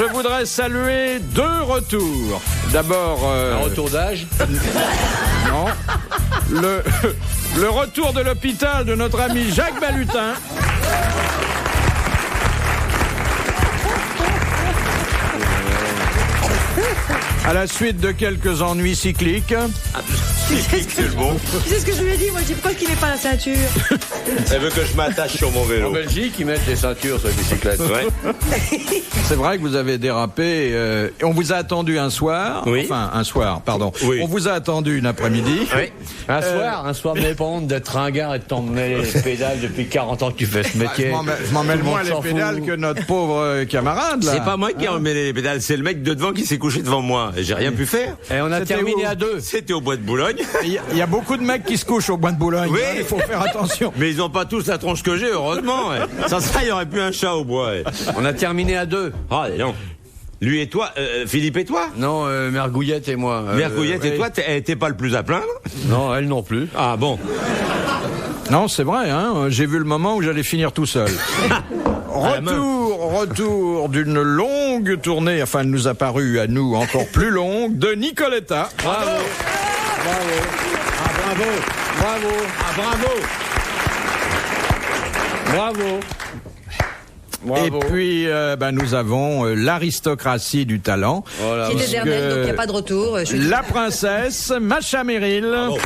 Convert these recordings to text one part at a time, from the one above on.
je voudrais saluer deux retours. D'abord... Un retour d'âge? Non. Le retour de l'hôpital de notre ami Jacques Balutin. À la suite de quelques ennuis cycliques. C'est le bon. Tu sais ce que je lui ai dit? Moi, je dis pourquoi qu'il met pas la ceinture? Elle veut que je m'attache sur mon vélo. En Belgique, ils mettent des ceintures sur les bicyclettes. Ouais. C'est vrai que vous avez dérapé. On vous a attendu un soir. Oui. Enfin, un soir, pardon. Oui. On vous a attendu une après-midi. Oui. Un soir, mais pas honte d'être ringard et de t'emmener les pédales depuis 40 ans que tu fais ce métier. Je m'en mêle Tout le moins monde les s'en pédales fout. que notre pauvre camarade, là. C'est pas moi qui ai emmêlé les pédales, c'est le mec de devant qui s'est couché devant moi. Et j'ai rien pu faire. Et on a C'était terminé où? à 2. C'était au bois de Boulogne. Il y a beaucoup de mecs qui se couchent au bois de Boulogne. Oui. Il faut faire attention. Mais ils ont pas tous la tronche que j'ai, heureusement. Ouais. Sans ça, il y aurait plus un chat au bois. Ouais. On a terminé à 2. Ah, non. Lui et toi, Philippe et toi Non, Mère Gouillette et moi. Mère Gouillette et oui. toi, t'es pas le plus à plaindre? Non, elle non plus. Ah bon. Non, c'est vrai, hein. J'ai vu le moment où j'allais finir tout seul. Retour d'une longue tournée, enfin, elle nous a paru à nous encore plus longue, de Nicoletta. Bravo. Bravo. Ah, bravo. Bravo. Ah bravo. Bravo. Et Bravo. puis, nous avons l'aristocratie du talent. Voilà. Qui est Puisque éternel, donc il n'y a pas de retour. Je suis- La princesse, Macha Merrill. Bravo.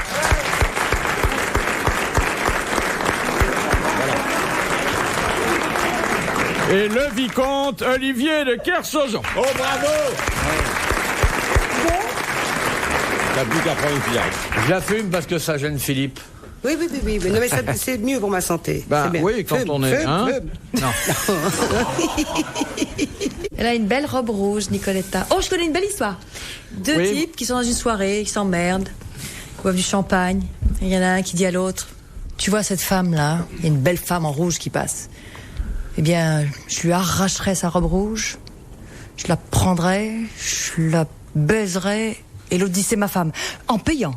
Et le vicomte Olivier de Kersauzon. Oh bravo. T'as plus qu'à prendre une cigarette. Je la fume parce que ça gêne Philippe. Oui. Mais non, mais ça, c'est mieux pour ma santé. Bah C'est bien. oui, quand Fume, on est... fume, hein fume. Non. Elle a une belle robe rouge, Nicoletta. Oh, je connais une belle histoire. Deux Oui. types qui sont dans une soirée, qui s'emmerdent, qui boivent du champagne. Et il y en a un qui dit à l'autre, tu vois cette femme-là, il y a une belle femme en rouge qui passe. Eh bien, je lui arracherai sa robe rouge, je la prendrai, je la baiserai, et l'autre dit c'est ma femme, en payant.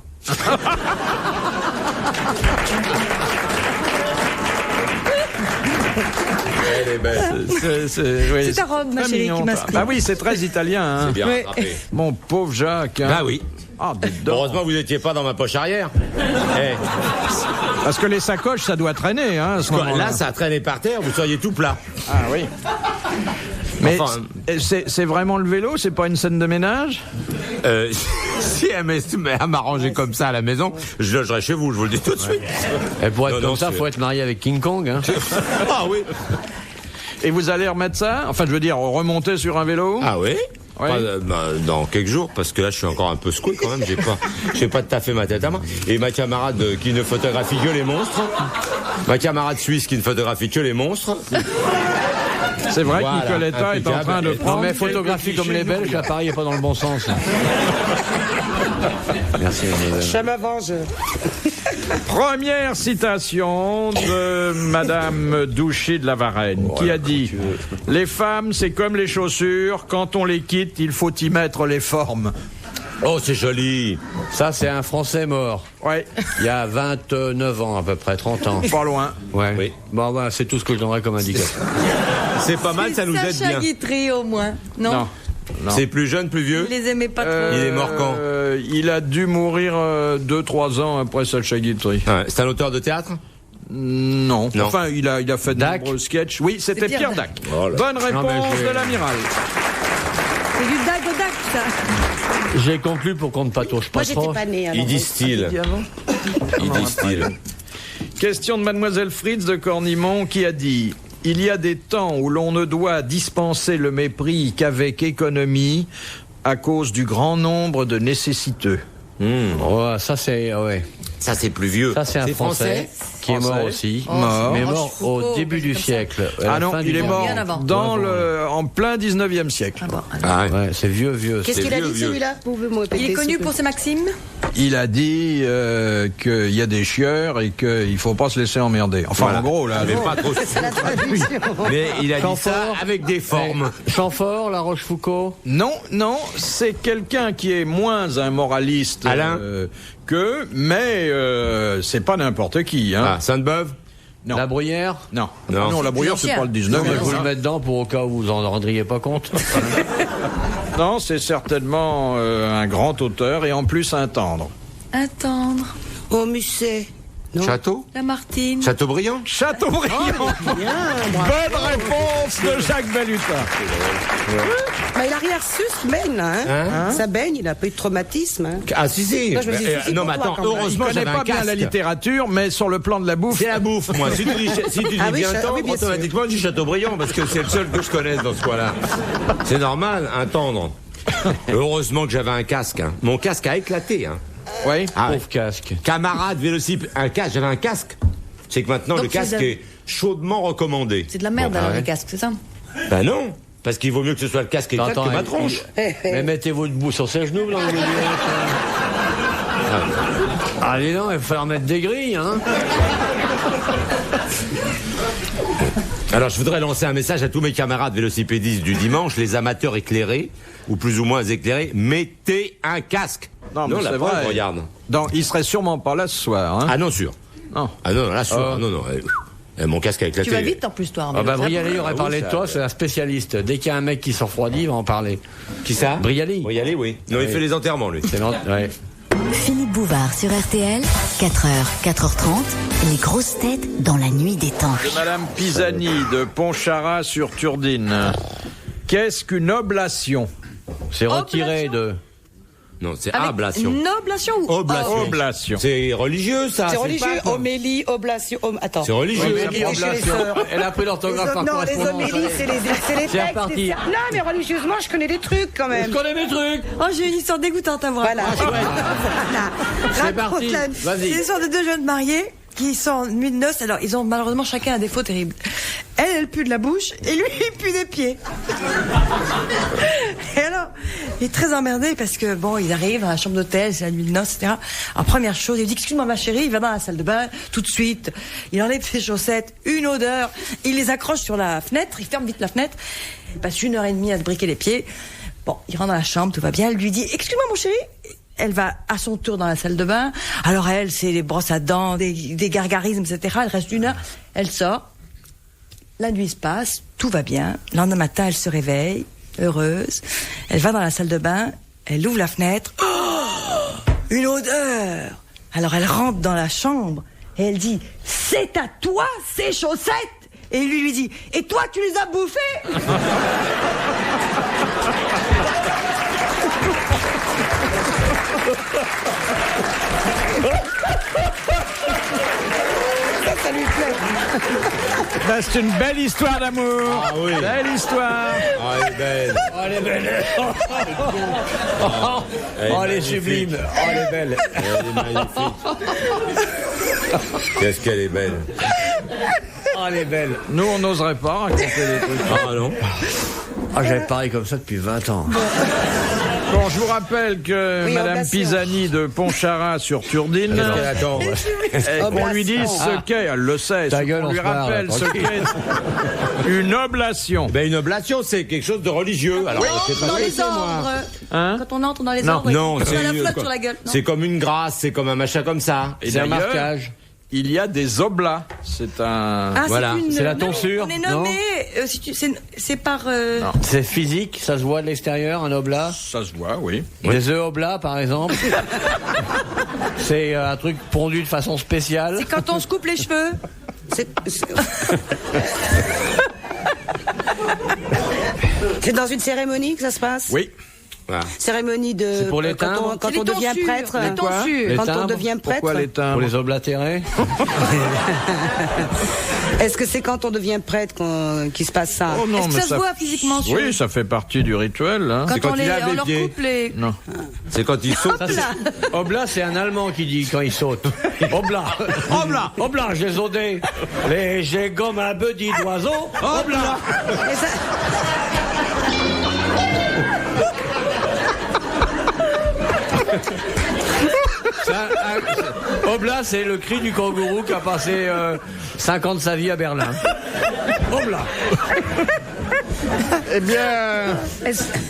Elle est belle. C'est ta robe, ma très chérie, mignon, qui ça. m'inspire. Bah oui, c'est très italien. Hein. C'est bien Ouais. rattrapé. Mon pauvre Jacques. Hein. Bah oui. Ah, dites donc. Heureusement que vous n'étiez pas dans ma poche arrière. Eh, Parce que les sacoches, ça doit traîner, hein, à ce moment-là. là, ça a traîné par terre, vous seriez tout plat. Ah oui. Mais Enfin, c'est vraiment le vélo, c'est pas une scène de ménage? Si elle m'arrangeait comme ça à la maison, je logerais chez vous, je vous le dis tout de suite. Et pour être Non, comme non, ça, c'est- faut être marié avec King Kong. Hein. Ah oui. Et vous allez remettre ça? Enfin, je veux dire, remonter sur un vélo? Ah oui. Ouais. Dans quelques jours, parce que là je suis encore un peu secoué quand même, j'ai pas tout à fait ma tête à main. Et ma camarade qui ne photographie que les monstres, ma camarade suisse qui ne photographie que les monstres. C'est vrai Voilà, que Nicoletta est en impeccable. train de Non, prendre... Non mais quelques photographie comme clichés les Belges, l'appareil est pas dans le bon sens. Merci, mademoiselle. Ça m'avance. Première citation de Madame Douchy de la Varenne, qui a dit « Les femmes, c'est comme les chaussures, quand on les quitte, il faut y mettre les formes. Oh c'est joli. Ça, c'est un Français mort. » Ouais, Il y a 29 ans, à peu près, 30 ans. pas loin. Ouais. Oui. Bon, bah, c'est tout ce que je donnerais comme indication. C'est pas mal, ça nous aide Sacha bien. Guitry, au moins. Non, Non. C'est plus jeune, plus vieux. il les aimait pas trop. Il est mort quand? Il a dû mourir 2-3 ans après Sacha Guitry. Ouais, c'est un auteur de théâtre? Non. Non. Enfin, il a fait de Dac. nombreux sketchs. Oui, c'était C'est Pierre Pierre Dac. Oh là. Bonne Non, mais réponse je- de l'amiral. C'est du dac, ça. J'ai conclu pour qu'on ne patauge pas Moi, j'étais trop. pas née. alors. Il distille. Il distille. Question de Mademoiselle Fritz de Cornimont qui a dit « Il y a des temps où l'on ne doit dispenser le mépris qu'avec économie à cause du grand nombre de nécessiteux. » Ouais, ça c'est ouais. Ça c'est plus vieux. Ça c'est un Français qui est mort Français. aussi, Mort. mais Oh, mort Rochefoucauld, au début du comme ça. siècle. à la Ah non, fin il du est mort Bien avant. en plein 19e siècle. Ah bon, alors. Ah ouais. Ouais, c'est vieux. Qu'est-ce C'est qu'il a vieux, dit vieux. celui-là? Pouvez-vous me répéter, Il est connu s'il vous pour plaît ses maximes. Il a dit qu'il y a des chieurs et qu'il faut pas se laisser emmerder. Enfin, Voilà. en gros, là. Mais pas trop. C'est la traduction. Mais il a dit ça Chamfort. avec des formes. Chamfort, La Rochefoucauld. Non, c'est quelqu'un qui est moins un moraliste Alain mais c'est pas n'importe qui. Hein. Ah, Sainte-Beuve. Non. La bruyère? Non. Non. Non, la brouillure, c'est pas le 19e. Non, mais vous le mettez dedans pour au cas où vous en rendriez pas compte. Non, c'est certainement un grand auteur et en plus un tendre. Attendre. Au musée. Non. Château? Lamartine. Chateaubriand? Chateaubriand. Bonne réponse de Jacques Balutin. Bah, il a rien reçu, ce baigne, là. Hein. Ça baigne, il a pas eu de traumatisme. Hein. Ah si. Non, je me dis, si, Non, pour mais toi, attends, quand même. Il heureusement connaît j'avais pas un bien la casque. littérature, mais sur le plan de la bouffe. C'est la bouffe, moi. Si tu dis Ah oui, bien temps, oui, bien sûr. automatiquement, je dis Chateaubriand, parce que c'est le seul que je connaisse dans ce coin-là. C'est normal, un tendre. Heureusement que j'avais un casque. Hein. Mon casque a éclaté. Hein. Oui. Ah, ouais. Pauvre casque. Camarade vélocipède, un casque, j'avais un casque. C'est que maintenant, Donc, le casque c'est est chaudement recommandé. C'est de la merde Bon, alors, ah ouais. les casques, c'est ça? Ben non, parce qu'il vaut mieux que ce soit le casque éclate que ma tronche. Mais mettez-vous debout sur ses genoux, là, vous voulez dire. Allez, non, il va falloir mettre des grilles, hein. Alors, je voudrais lancer un message à tous mes camarades vélocipédistes du dimanche, les amateurs éclairés, ou plus ou moins éclairés, mettez un casque. Non, mais la c'est preuve, vrai. regarde. Donc, il serait sûrement pas là ce soir. Hein. Ah non, sûr. Non. Ah non, là, sûr. Non, non. Mon casque a éclaté. Tu vas vite en plus, toi. Ah bah, Arnaud. Brialy aurait oui, parlé de ça- toi, c'est un spécialiste. Dès qu'il y a un mec qui s'en refroidit, il va en parler. Qui ça? Brialy. Brialy, oui. Non, il Oui. fait les enterrements, lui. C'est ouais. Philippe Bouvard sur RTL, 4h, 4h30, les grosses têtes dans la nuit des temps. De Madame Pisani de Pontcharrat sur Turdine. Qu'est-ce qu'une oblation? C'est retiré de... Non, c'est Avec ablation. Une oblation ou Oblation. Oblation. C'est religieux, ça. C'est religieux, pas, quoi. homélie, oblation. Attends. C'est religieux. Homélie, Chez les oblation. sœurs. Elle a pris l'orthographe par Non, les correspondance. homélies, c'est les C'est textes. reparti. Non, mais religieusement, je connais des trucs quand Je même. connais mes trucs. Oh, j'ai une histoire dégoûtante à voir. Voilà. C'est parti. C'est Vas-y. l'histoire de deux jeunes mariés qui sont en nuit de noces. Alors, ils ont malheureusement chacun un défaut terrible. Elle pue de la bouche et lui, il pue des pieds. Et alors, il est très emmerdé parce que, bon, il arrive à la chambre d'hôtel, c'est la nuit de noces, etc. Alors, première chose, il dit, excuse-moi ma chérie, il va dans la salle de bain, tout de suite. Il enlève ses chaussettes, une odeur, il les accroche sur la fenêtre, il ferme vite la fenêtre. Il passe 1h30 à se briquer les pieds. Bon, il rentre dans la chambre, tout va bien, elle lui dit, excuse-moi mon chéri. Elle va à son tour dans la salle de bain. Alors elle, c'est les brosses à dents, des gargarismes, etc. Elle reste 1 heure, elle sort. La nuit se passe, tout va bien. Le lendemain matin, elle se réveille, heureuse. Elle va dans la salle de bain, elle ouvre la fenêtre. Oh, une odeur. Alors elle rentre dans la chambre et elle dit, c'est à toi ces chaussettes. Et lui dit, et toi tu les as bouffées. Ça lui plaît. Ben, c'est une belle histoire d'amour. Ah oui. Belle histoire. Ah, elle est belle. Oh, elle est belle. Elle est Oh, elle est magnifique. sublime. Oh, elle est belle. Elle est magnifique. Qu'est-ce qu'elle est belle. Oh, elle est belle. Nous, on n'oserait pas raconter des trucs. Ah non. Ah, j'avais pareil comme ça depuis 20 ans. Bon, je vous rappelle que Oui, Madame oblation. Pisani de Pontcharrat sur Turdine, Qu'est-ce qu'elle attend? on lui dit ce qu'est, elle le sait, Ta gueule, on on lui se marre, rappelle là, ce qu'est une oblation. Ben, une oblation, c'est quelque chose de religieux. Alors, je sais pas Dans ce que les c'est, moi. ordres. Hein? Quand on entre dans les Non. ordres, Non, on a la c'est flotte sur la gueule. non c'est comme une grâce, c'est comme un machin comme ça. Et C'est un d'ailleurs, marquage. Il y a des oblats. C'est un... Ah, Voilà. C'est la non, tonsure, On est non nommé, c'est par... Non. C'est physique, ça se voit de l'extérieur, un oblat. Ça se voit, oui. Des œufs oblats, par exemple. C'est un truc pondu de façon spéciale. C'est quand on se coupe les cheveux. C'est dans une cérémonie que ça se passe? Oui. Voilà. Cérémonie de. C'est pour les quand timbres. on, quand C'est on les devient tonsures, prêtre. les tonsures. Les Quand on timbres. devient prêtre. Pourquoi les Pour timbres? les oblatérés. Est-ce que c'est quand on devient prêtre qu'il se passe ça? Oh non, Est-ce que mais ça se voit physiquement sur Oui, ça fait partie du rituel. Hein. quand quand on, il lave on les leur pieds. coupe les... Non. C'est quand il saute. Ça, c'est- Oblat, c'est un Allemand qui dit quand il saute. Oblat. Oblat. Oblat, j'ai zodé. Léger comme un petit d'oiseau. Oblat. Et ça- Oblat, c'est le cri du kangourou qui a passé 5 ans de sa vie à Berlin. Oblat. Eh bien,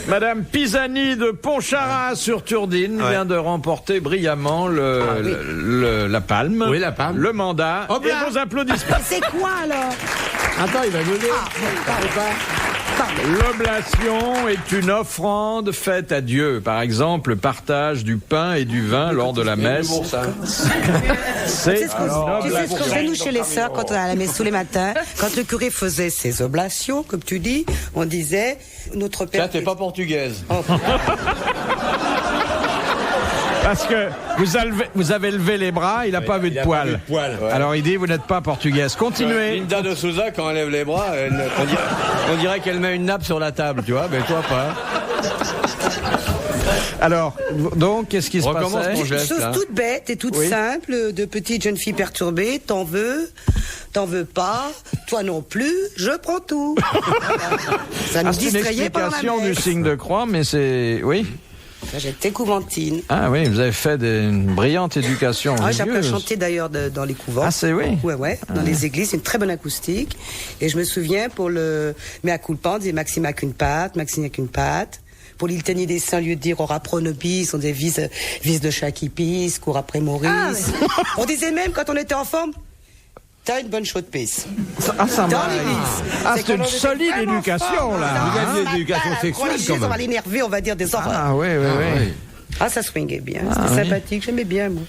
Madame Pisani de Pontcharrat sur Turdine vient de remporter brillamment la palme. Oui, la palme. Le mandat. Hop et là. vos applaudissements. C'est quoi alors? Attends, il va nous dire. L'oblation est une offrande faite à Dieu. Par exemple, le partage du pain et du vin lors de la messe. C'est Tu sais ce qu'on faisait nous chez les sœurs quand on allait à la messe tous les matins, quand le curé faisait ses oblations, comme tu dis, on disait notre Père. Là, t'es pas portugaise. Parce que vous avez levé les bras, il n'a pas vu de poils. Alors il dit, vous n'êtes pas portugaise. Continuez. Linda de Souza, quand elle lève les bras, on dirait qu'elle met une nappe sur la table, tu vois, mais toi pas. Alors, donc, qu'est-ce qui se Recommence passait? mon geste, Chose là. toute bête et toute simple, de petite jeune fille perturbée, t'en veux pas, toi non plus, je prends tout. Voilà. Ça nous C'est une distrayait pendant la explication du messe. signe de croix, mais c'est... Oui. J'étais couventine. Ah oui, vous avez fait une brillante éducation J'ai appris à religieuse. chanter d'ailleurs dans les couvents. Ah, c'est oui. Ouais, dans les églises, c'est une très bonne acoustique. Et je me souviens pour le Mea culpa, on disait Maxime a qu'une patte, Maxime a qu'une patte. Pour l'Iltanie des saints, lieu de dire ora pro nobis, on disait vis de chaque épice, cours après Maurice. On disait même quand on était en forme, t'as une bonne chaude pisse. Ah, ça Dans m'a... l'église. Ah, C'est c'est une qu'on était solide vraiment éducation, fort. là. Vous aviez Ah, de l'éducation sexuelle, religieuse, quand même. On va l'énerver, on va dire des horreurs. Ah oui. Ah, ça swingait bien. C'était sympathique, j'aimais bien, moi.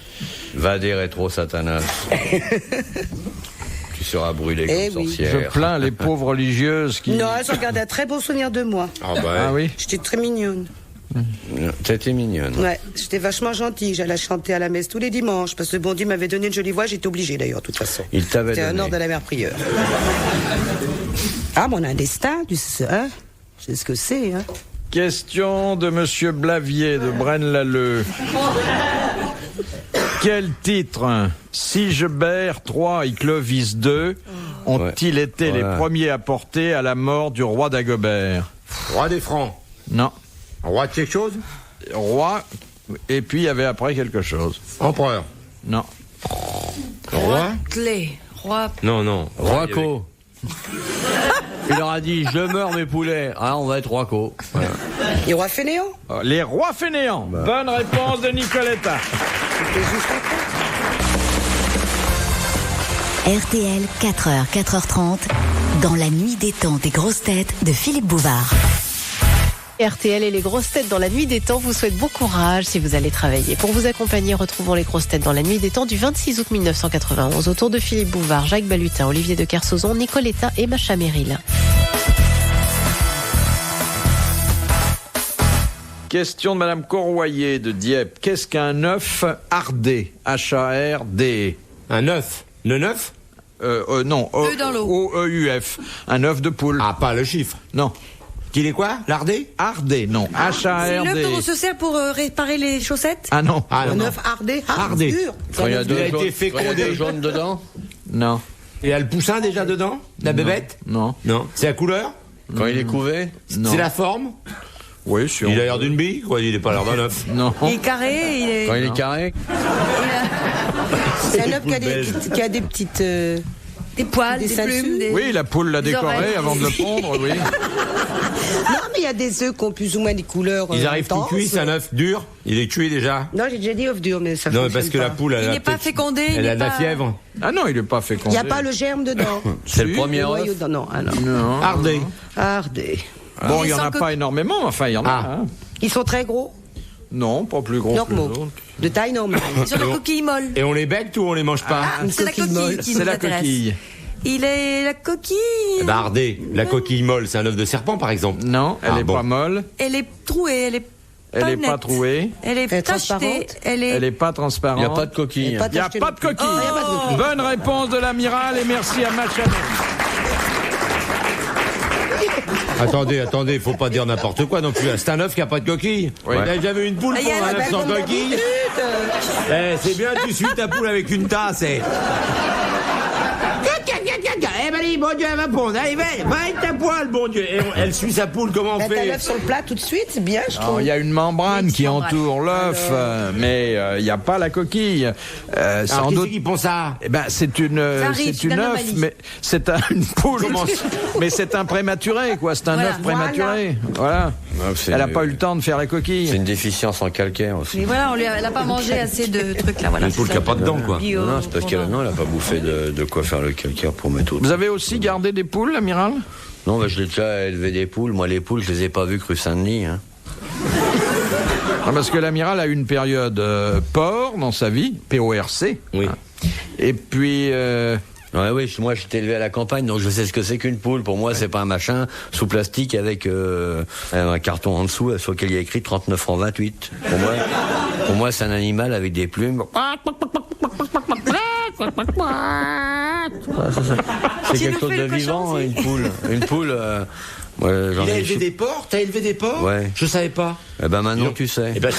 Va des rétro Satanas. Tu seras brûlé Eh comme oui. Je sorcière. plains les pauvres religieuses qui... Non, elles ont gardé un très beau souvenir de moi. Ah oui. J'étais très mignonne. T'étais mignonne. Ouais, j'étais vachement gentille. J'allais chanter à la messe tous les dimanches parce que le bon Dieu m'avait donné une jolie voix. J'étais obligée d'ailleurs, de toute façon. Il t'avait C'était un donné. ordre de la mère prieure. Ah, mon intestin, tu sais, hein? Je sais ce que c'est, hein? Question de Monsieur Blavier de Braine-l'Alleud. Quel titre Sigebert III et Clovis II ont-ils été les premiers à porter à la mort du roi d'Agobert? Roi des Francs. Non. Roi de quelque chose. Roi, et puis il y avait après quelque chose. Empereur. Non. Roi. Clé. Roi. Non. Roico. Il leur a dit, je meurs mes poulets. Ah, on va être Roico. Voilà. Les rois fainéants? Les rois fainéants. Bonne réponse de Nicoletta. C'était juste après. RTL, 4h, 4h30, dans la nuit des temps des grosses têtes de Philippe Bouvard. RTL et les grosses têtes dans la nuit des temps vous souhaitent bon courage si vous allez travailler. Pour vous accompagner, retrouvons les grosses têtes dans la nuit des temps du 26 août 1991 autour de Philippe Bouvard, Jacques Balutin, Olivier de Kersauzon, Nicoletta et Macha Merrill. Question de Madame Corroyer de Dieppe. Qu'est-ce qu'un œuf hardé? H-A-R-D. Un œuf. Le neuf. Non. Œuf dans l'eau. O-E-U-F. Un œuf de poule. Ah, pas le chiffre. Non. Qu'il est quoi? Lardé. Hardé, non. C'est l'œuf H-A-R-D. dont on se sert pour réparer les chaussettes? Ah non. Ah Un non. œuf hardé. Hardé. Dur. Quand il y a deux a été jaunes- fécondé. quand il y a deux jaunes dedans. Non. Il y a le poussin déjà dedans? La bébête? Non. Non. C'est la couleur? Quand il est couvé. Non. C'est la forme? Oui, si Il on- a l'air d'une bille, quoi. Il est pas l'air d'un œuf. Non. Il est carré, il est... Quand il est carré. C'est un œuf qui a des petites. Des poils, des ceintures. plumes, des... Oui, la poule l'a Des décoré oreilles. avant de le pondre, oui. Non, mais il y a des œufs qui ont plus ou moins des couleurs. Ils arrivent tout intenses. cuits, c'est un œuf dur. Il est cuit déjà. Non, j'ai déjà dit œuf dur, mais ça Non, fonctionne parce que pas. la poule, elle Il a n'est pas peut-être- fécondé, il Elle n'est a de la pas- fièvre. Ah non, il n'est pas Il fécondé. n'y a pas le germe dedans. C'est le Si. premier Le noyau œuf. dedans, non. Ah non. Non. Hardé. Hardé. Bon, Il il n'y en sent a que- pas énormément, enfin, il y en a. Ah. Hein. Ils sont très gros. Non, pas plus gros que les Normaux. autres. De taille normale. Sur la coquille molle. Et on les becque ou on les mange pas? Ah, c'est la coquille coquille molle. qui C'est nous la intéresse. coquille. Il est la coquille. Eh ben, hardé. La coquille molle, c'est un œuf de serpent, par exemple. Non, elle Ah, n'est bon. pas molle, Elle est trouée, elle est elle n'est pas nette. trouée, Elle est Elle est tachetée, transparente. elle est... elle n'est pas Il transparente. n'y a pas de coquille. Il n'y a pas de coquille. Il n'y a pas de coquille. Bonne réponse de l'amiral et merci à Macha. Attendez, faut pas dire n'importe quoi non plus. C'est un œuf qui a pas de coquille. Oui. T'as déjà vu une poule Ah, il y a pour un la œuf sans belle coquille? C'est bien, tu suis ta poule avec une tasse. Eh ben, bon Dieu, elle va pondre. Allez, va avec ta poêle, bon Dieu. Et elle suit sa poule, comment on T'as fait? l'œuf sur le plat tout de suite, c'est bien, je trouve. Il y a une membrane qui entoure l'œuf, mais il n'y a pas la coquille. Alors, Sans qui doute. c'est qui pond ça? Eh ben, c'est une œuf, mais c'est une poule. Mais c'est un prématuré, quoi. C'est un œuf prématuré. Voilà. Elle n'a pas eu le temps de faire la coquille. C'est une déficience en calcaire aussi. Mais voilà, elle n'a pas mangé assez de trucs là. Voilà, Une poule qui n'a pas de dents, quoi. Non, c'est parce qu'elle n'a pas bouffé de quoi faire le calcaire pour mettre autre. Vous avez aussi gardé des poules, l'amiral? Non, je l'ai déjà élevé des poules. Moi, les poules, je les ai pas vues rue Saint-Denis. Hein. Parce que l'amiral a eu une période porc dans sa vie, PORC. Oui. Et puis... Oui, moi j'étais élevé à la campagne, donc je sais ce que c'est qu'une poule. Pour moi, c'est pas un machin sous plastique avec un carton en dessous sur lequel il y a écrit 39 francs 28. Pour moi, c'est un animal avec des plumes. C'est quelque chose de vivant, une poule. Une poule. Il a élevé des porcs? T'as élevé des porcs? Ouais. Je savais pas. Eh ben maintenant, tu sais. Eh ben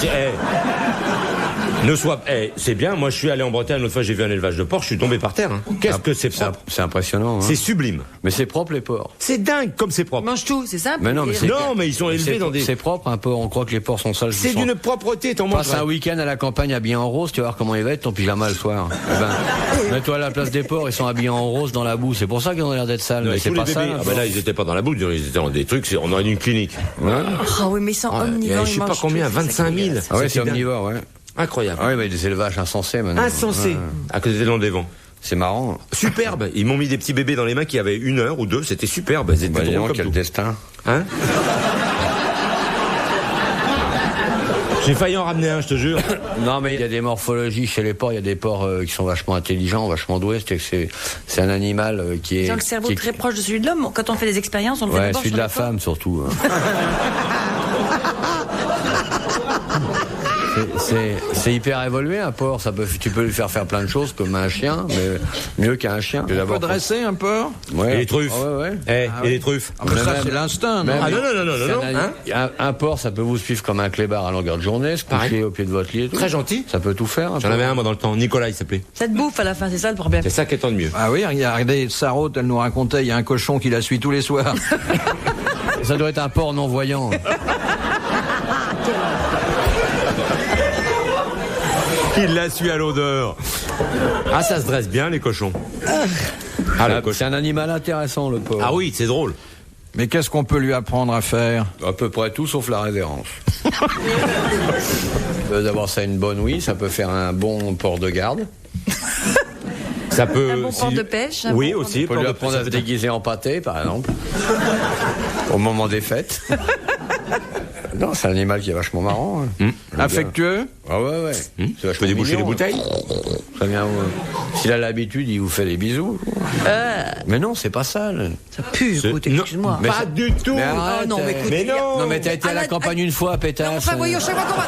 c'est bien. Moi, je suis allé en Bretagne l'autre fois, j'ai vu un élevage de porcs, je suis tombé par terre. Hein. Qu'est-ce que c'est propre? C'est impressionnant. Hein. C'est sublime. Mais c'est propre les porcs. C'est dingue comme c'est propre. Ils mangent tout, c'est simple. Mais non, mais ils sont élevés dans des. C'est propre un peu. On croit que les porcs sont sales. C'est d'une propreté. T'en manges. Passe un week-end à la campagne habillé en rose, tu vas voir comment il va être ton pyjama le soir. Eh ben, mets-toi à la place des porcs, ils sont habillés en rose dans la boue. C'est pour ça qu'ils ont l'air d'être sales. Mais c'est pas ça. Ah ben là, ils étaient pas dans la boue, ils étaient dans des trucs. On aurait une clinique. Ah oui, mais ils sont omnivores. Je sais pas combien, 25 000. Ah ouais, c'est omnivore, ouais. Incroyable. Ah oui, mais des élevages insensés maintenant. Insensés. À cause des noms des vents. C'est marrant. Superbe. Ils m'ont mis des petits bébés dans les mains qui avaient 1 heure ou 2. C'était superbe. Ils étaient drôles comme quel tout. destin. Hein? J'ai failli en ramener un, je te jure. Non, mais il y a des morphologies chez les porcs. Il y a des porcs qui sont vachement intelligents, vachement doués. C'est un animal qui est. Ils ont le cerveau très proche de celui de l'homme. Quand on fait des expériences, on le fait Ouais, d'abord celui de sur la les porcs. femme surtout. C'est hyper évolué un porc. Tu peux lui faire plein de choses comme un chien, mais mieux qu'un chien. On peut dresser un porc? Ouais. Et les truffes. Ouais. Et les truffes. Ah, mais ça, c'est l'instinct, non? Ah non. Hein? Un porc, ça peut vous suivre comme un clébard à longueur de journée, se coucher au pied de votre lit. Très gentil. Ça peut tout faire. J'en avais un, moi, dans le temps. Nicolas, il s'appelait. Ça te bouffe à la fin, c'est ça le problème. C'est ça qui est tant de mieux. Ah oui, regardez, Sarraute, elle nous racontait, il y a un cochon qui la suit tous les soirs. Ça doit être un porc non-voyant. Il la suit à l'odeur. Ah, ça se dresse bien, les cochons. C'est un animal intéressant, le porc. Ah oui, c'est drôle. Mais qu'est-ce qu'on peut lui apprendre à faire? À peu près tout sauf la révérence. D'abord, ça a une bonne ouïe, ça peut faire un bon port de garde. Ça peut. Un bon port de pêche. Oui, aussi. On peut lui apprendre à se déguiser en pâté, par exemple. Au moment des fêtes. Non, c'est un animal qui est vachement marrant. Hein. Affectueux? Ah ouais. Je peux déboucher les bouteilles. Très bien. S'il a l'habitude, il vous fait des bisous. Mais non, c'est pas sale. Ça pue, écoute, excuse-moi. Mais Pas du tout. Mais arrête, Oh non, mais écoute, mais non. Non, mais t'as été à la campagne une fois, pétasse. Non, enfin, voyons, chaque fois qu'on va.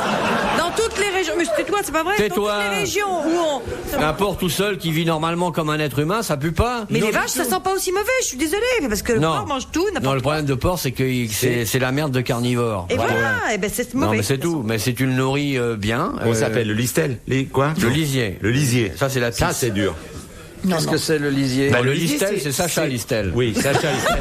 Dans toutes les régions. Mais tais-toi, c'est pas vrai. Tais-toi. Dans toutes les régions où on. Un porc tout seul qui vit normalement comme un être humain, ça pue pas. Mais les vaches, ça sent pas aussi mauvais, je suis désolée. Parce que le porc mange tout, Non, le problème de porc, c'est que c'est la merde de carnivore. Et voilà, et ben c'est mauvais. Non, mais c'est tout. Mais si tu le nourris bien. On s'appelle le listel. Quoi? Le lisier. Le lisier. Ça, c'est la pisse. Ça, c'est dur. Qu'est-ce que c'est le lisier? Le listel, c'est Sacha Listel. Oui, Sacha Listel.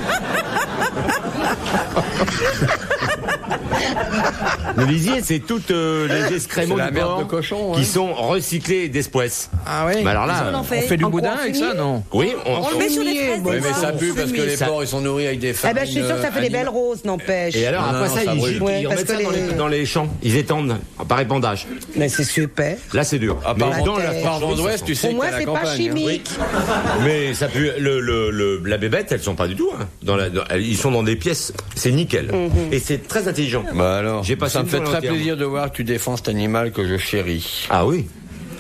Le lisier, c'est toutes les excréments la du merde porc de cochon, qui ouais. sont recyclés d'espèces. Ah oui? Mais alors là, On en fait. On fait du En boudin quoi? avec ça, non? oui, On le met sur des fraises. Oui, mais ça pue parce que les porcs, ils sont nourris avec des Eh farines. ben, je suis sûre que ça fait des belles roses, n'empêche. Et alors, Non, après non, ça, ça ils brûle. Ouais, remettent parce ça que dans les champs. Ils étendent par épandage. Mais c'est super. Là, c'est dur. À part Mais dans la par vent d'ouest, tu sais Pour moi, qu'à la c'est pas campagne. chimique. Mais ça pue. La bébête, elles sont pas du tout. Hein. Ils sont dans des pièces. C'est nickel. Et c'est très intelligent. Bah alors, J'ai passé ça me une fait journée très entière. plaisir de voir que tu défends cet animal que je chéris. Ah oui.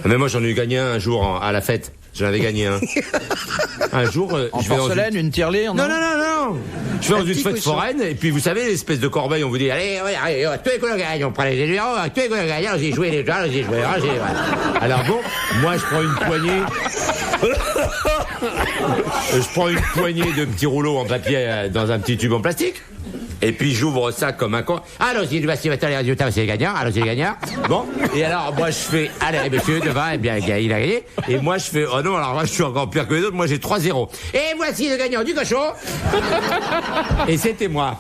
Mais moi, j'en ai gagné un jour à la fête. J'en avais gagné un. Un jour, En je vais dans porcelaine, une tirelire, non? Non. Je vais dans une petit fête cochon. foraine, et puis vous savez, l'espèce de corbeille, on vous dit, allez, tous les collègues gagnent, on prend les numéros, tous les collègues gagnent, j'ai joué les gens, j'ai joué. Alors bon, moi, je prends une poignée. Je prends une poignée de petits rouleaux en papier dans un petit tube en plastique. Et puis j'ouvre ça comme un con. Allons-y, voici maintenant les résultats, c'est les gagnants. Allons-y les gagnants. Bon. Et alors moi je fais, allez monsieur, devant, eh bien il a gagné. Et moi je fais, oh non, alors moi je suis encore pire que les autres. Moi j'ai 3-0. Et voici le gagnant du cochon. Et c'était moi.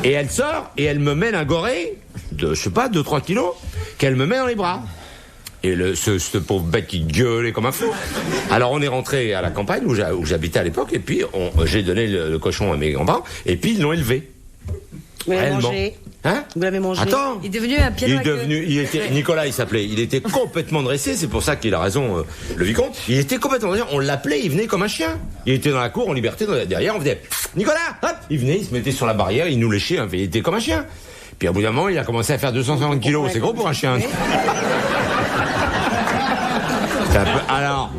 Et elle sort et elle me mène un goré de, je sais pas, 2-3 kilos qu'elle me met dans les bras. Et ce pauvre bête qui gueulait comme un fou. Alors on est rentré à la campagne où j'habitais à l'époque et puis j'ai donné le cochon à mes grands-parents et puis ils l'ont élevé. Vous l'avez mangé. Hein? Vous l'avez mangé. Attends. Il est devenu un pied Nicolas il s'appelait. Il était complètement dressé, c'est pour ça qu'il a raison le vicomte. Il était complètement dressé, on l'appelait, il venait comme un chien. Il était dans la cour en liberté, derrière on faisait Nicolas, hop, il venait, il se mettait sur la barrière, il nous léchait, hein, il était comme un chien. Puis à bout d'un moment, il a commencé à faire 250 kilos, c'est gros pour un chien. Alors,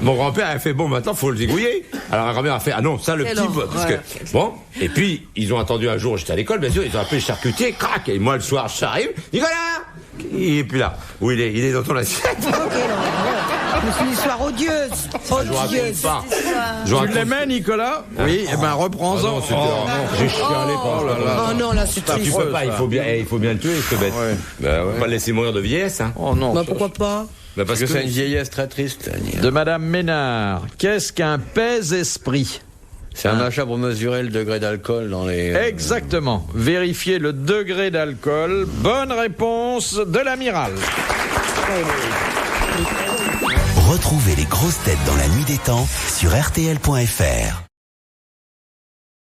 mon grand-père a fait, bon, maintenant, faut le dégouiller. Alors, ma grand-mère a fait, ah non, ça, le petit, parce que, bon. Et puis, ils ont attendu un jour, j'étais à l'école, bien sûr, ils ont appelé le charcutier, crac, et moi, le soir, j'arrive, Nicolas! Il est plus là. Où il est dans ton assiette. Ok, c'est une histoire odieuse. Odieuse. Tu l'aimais, Nicolas? Oui, et ben, reprends-en. J'ai chialé pendant Oh non, là, c'est triste. Tu peux pas, il faut bien le tuer, ce bête. Ouais. Bah, ouais. Pas le laisser mourir de vieillesse, hein. Oh non. Bah, pourquoi pas? Bah, Parce que c'est une vieillesse très triste. De Madame Ménard. Qu'est-ce qu'un pèse-esprit? C'est un achat pour mesurer le degré d'alcool dans les... Exactement. Vérifier le degré d'alcool. Bonne réponse de l'amiral. Retrouvez les grosses têtes dans la nuit des temps sur RTL.fr.